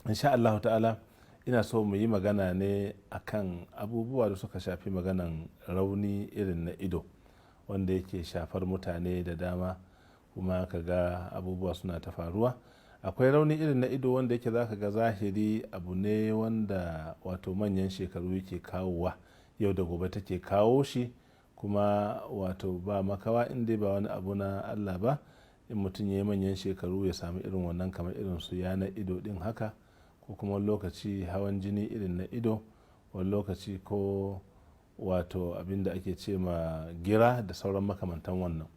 insha Allah ta'ala ina so mu yi magana ne akan abubuwa da suka shafi maganan rauni irin na ido wanda yake shafar mutane da dama, kuma ka ga abubuwa suna ta faruwa. Akwai rauni irin na ido wanda yake za ka ga zahiri abu ne wanda wato manyan shekaru yake kawowa, yau da gobe take kawo shi, kuma wato ba makawa inda ba wani abu na Allah ba, in mutum ya yi manyan shekaru ya sami irin wannan, kamar irin su yana ido din haka, ko kuma wani lokaci hawan jini irin na ido, wani lokaci ko wato abin da ake ce ma gira da sauran makamantan wannan.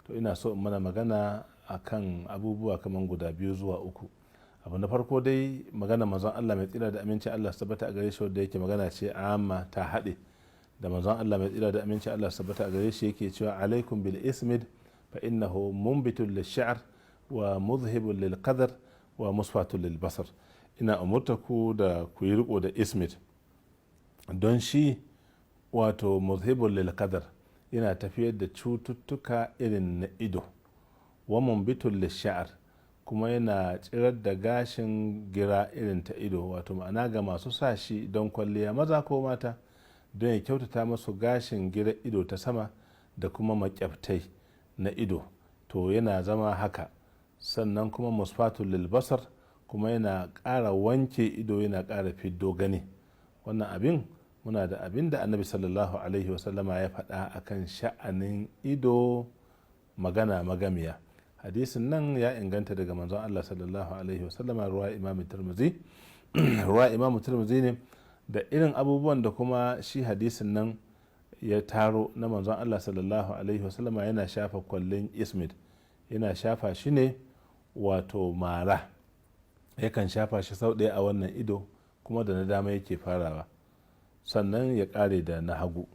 To ina so in mana magana akan abubuwa kamar guda 2 zuwa 3. Abu na farko dai magana manzon Allah mai tsira da aminci Allah su tabbata a gare shi, wanda yake magana ce amma ta haɗe da manzon Allah mai tsira da aminci Allah su tabbata a gare shi yake cewa alaikum bil ismid fa innahu munbitun lish-sha'r wa muzhibun lil qadar wa musfatun lil basar. Ina umurta ku da ku yi riko da ismid don shi wato muzhibun lil qadar yana tafiyar da cututtuka irin na ido, wa munbitun lish-sha'r kuma yana tsirar da gashin gira irin ta ido, wato ma'ana ga masu sa shi don kwalliya maza ko mata, don ya kyautata masu gashin gira ido ta sama da kuma makyabtai na ido, to yana zama haka. Sannan kuma musfatul lil basar, kuma yana ƙara wanke ido, yana ƙara fiddo gani. Wannan abin muna da abin da annabi sallallahu alaihi wasallama ya faɗa akan sha'anin ido, magana magamiya. Hadisin nan ya inganta daga manzon Allah sallallahu alaihi wasallama, ruwa Imam Tirmidhi ruwa Imam Tirmidhi ne, da irin abubuwan da kuma shi hadisin nan ya taro na manzon Allah sallallahu alaihi wasallama. Yana shafa kwallin ismid, yana shafa shi ne wato mara, yakan shafa shi sau ɗaya a wannan ido, kuma da na dama yake farawa, sannan ya ƙare da na hagu.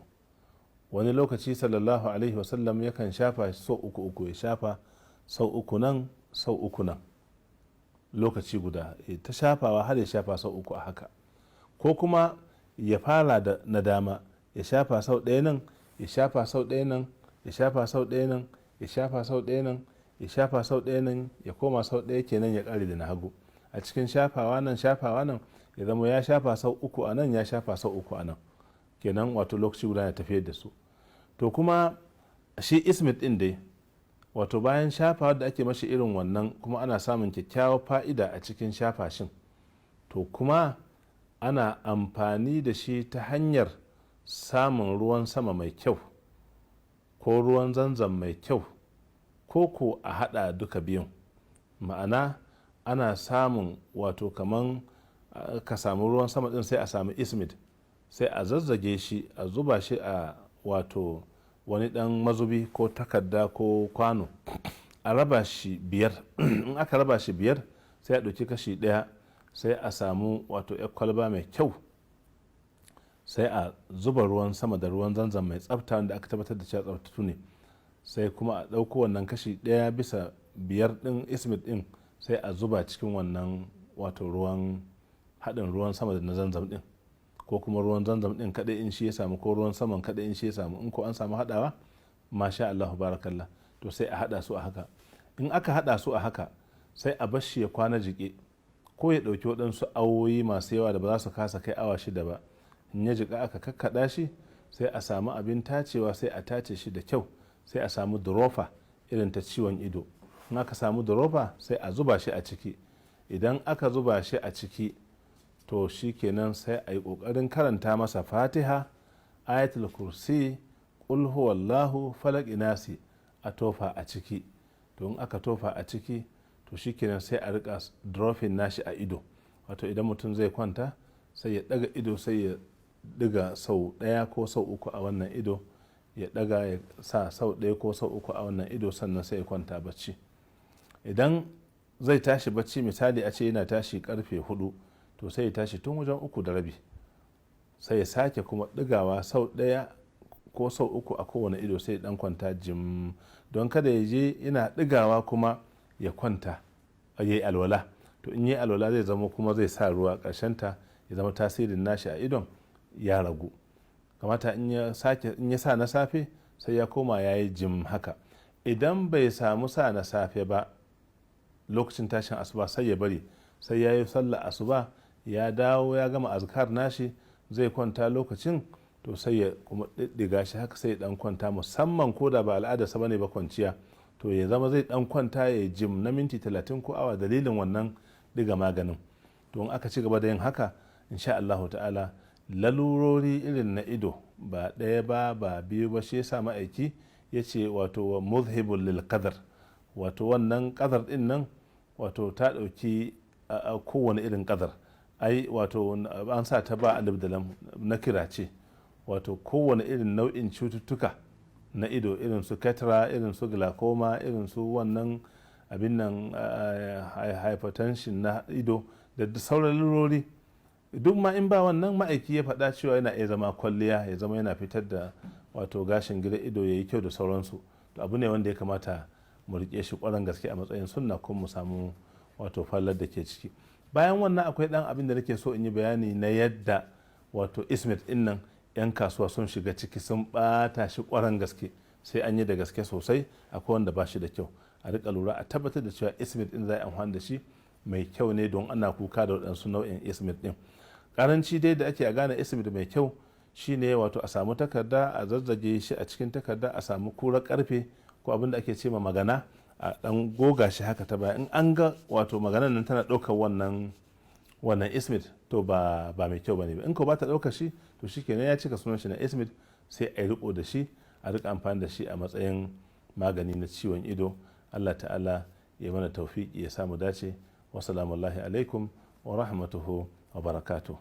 Wani lokaci sallallahu alaihi wasallam yakan shafa sau uku, ya shafa sau 3 nan sau 3 nan lokaci guda, ta shafawa har ya shafa sau 3 a haka. Ko kuma ya fara da na dama, ya shafa sau 1 nan, ya shafa sau 1 nan, ya shafa sau 1 nan, ya shafa sau 1 nan, ya shafa sau 1 nan, ya koma sau 1 kenan, ya ƙare da na hagu. A cikin shafawa nan ya zama ya shafa sau 3 a nan, ya shafa sau 3 a nan kenan, wato lokaci guda ya tafiyar da su. To kuma shi ismid din dai, wato bayan shafa da ake mashi irin wannan, kuma ana samun kyakkyawar fa'ida a cikin shafashin, to kuma ana amfani da shi ta hanyar samun ruwan sama mai kyau ko ruwan zanzam mai kyau, ko a hada duka biyun. Ma'ana ana samun wato kaman ka samu ruwan sama din, sai a samu ismid, sai a zazzage shi, a zuba shi a wato wani dan mazubi ko takarda ko kwano, a raba shi 5 in aka raba shi 5, sai a ɗauki kashi 1, sai a samu wato yar kwalba mai kyau, sai a zuba ruwan sama da ruwan zanzam mai tsafta wanda aka tabbatar da cewa tsaftattu ne, sai kuma a ɗauko wannan kashi 1 bisa 5 ɗin ismid ɗin, sai a zuba cikin wannan wato ruwan haɗin ruwan sama da na zanzam ɗin, ko kuma ruwan zanzam ɗin kaɗai in shi ya samu, ko ruwan saman kaɗai in shi ya samu. In ko an samu haɗawa, masha Allah barakallah, to sai a haɗa su a haka. In aka haɗa su a haka, sai a bar shi ya kwana jiƙe, ko ya ɗauki waɗansu awoyi masu yawa da ba za su kasa kai awa 6 ba. In ya jiƙa aka kakkaɗa shi, sai a samu abin tacewa, sai a tace shi da kyau, sai a samu durofa irin ta ciwon ido. In aka samu durofa, sai a zuba shi a ciki. Idan aka zuba shi a ciki, to shi kenan sai a yi ƙoƙarin karanta masa fatiha, ayatul kursi, ƙul huwallahu, falaq, nasi, a tofa a ciki. To in aka tofa a ciki, to shi kenan sai a rika dropping nashi a ido. Wato idan mutum zai kwanta, sai ya ɗaga ido, sai ya diga sau 1 ko sau 3 a wannan ido, ya ɗaga ya sa sau 1 ko sau 3 a wannan ido, sannan sai ya kwanta bacci. Idan zai tashi bacci, misali a ce yana tashi karfe 4, to sai ya tashi tun wajen 3:30, sai ya sake kuma ɗigawa sau 1 ko sau 3 a kowane ido, sai ya ɗan kwanta jim, don kada ya je yana ɗigawa kuma ya kwanta ya yi alwala. To in yi alwala zai zama kuma zai sa ruwa, ƙarshenta ya zama tasirin nashi a idon ya ragu. Kamata in ya sa na safe, sai ya koma ya yi jim haka. Idan bai samu sa na safe ba lokacin tashin asuba, sai ya bari sai ya yi sallar asuba ya dawo ya gama azkar nashi zai kwanta lokacin, to sai ya kuma ɗiɗɗiga shi haka sai ya ɗan kwanta, musamman ko da ba al'adarsa bane ba kwanciya, to ya zama zai ɗan kwanta ya jim na minti 30 ko awa dalilin wannan ɗiga maganin. To in aka ci gaba da yin haka insha Allahu ta'ala lalurori irin na ido ba ɗaya ba biyu ba, shi yasa ma'aiki ya ce wato muzhibul lil qadar, wato wannan qadar din nan wato ta ɗauki kowane irin qadar, ai wato an sa ta ba alif da lam na kira ce, wato kowane irin nau'in cututtuka na ido irin su ketra, irin su glaucoma, irin su wannan abin nan hypertension na ido da sauran lalurori, duk ma in ba wannan ma'aiki ya faɗa cewa yana iya zama kwalliya, ya zama yana fitar da wato gashin gida ido ya yi kyau da sauransu. To abu ne wanda ya kamata mu riƙe shi ƙwarar gaske a matsayin sunna, kuma mu samu wato fallar da ke ciki. Bayan wannan akwai ɗan abin da nake so in yi bayani na yadda wato ismet ɗin nan 'yan kasuwa sun shiga ciki sun ɓata shi ƙwarar gaske, sai an yi da gaske sosai, akwai wanda ba shi da kyau. A riƙa lura a tabbatar da cewa ismet ɗin za a amfani da shi mai kyau ne, don ana kuka da waɗansu nau'in ismet ɗin. Karanci dai da ake a gane ismet mai kyau shine wato a samu takarda a zazzage shi a cikin takarda, a samu kurar karfe ko abin da ake ce ma magana, a dan goga shi haka ta baya. In an ga wato maganan nan tana ɗaukar wannan ismet, to ba mai kyau bane ba. In ko ba ta ɗaukar shi, to shikenan ya cika sunan shi na ismet, sai a riko da shi, a rika amfani da shi a matsayin magani na ciwon ido. Allah ta'ala ya mana tawfiki ya samu dace. Wassalamu alaikum wa rahmatuhu wa barakatuh.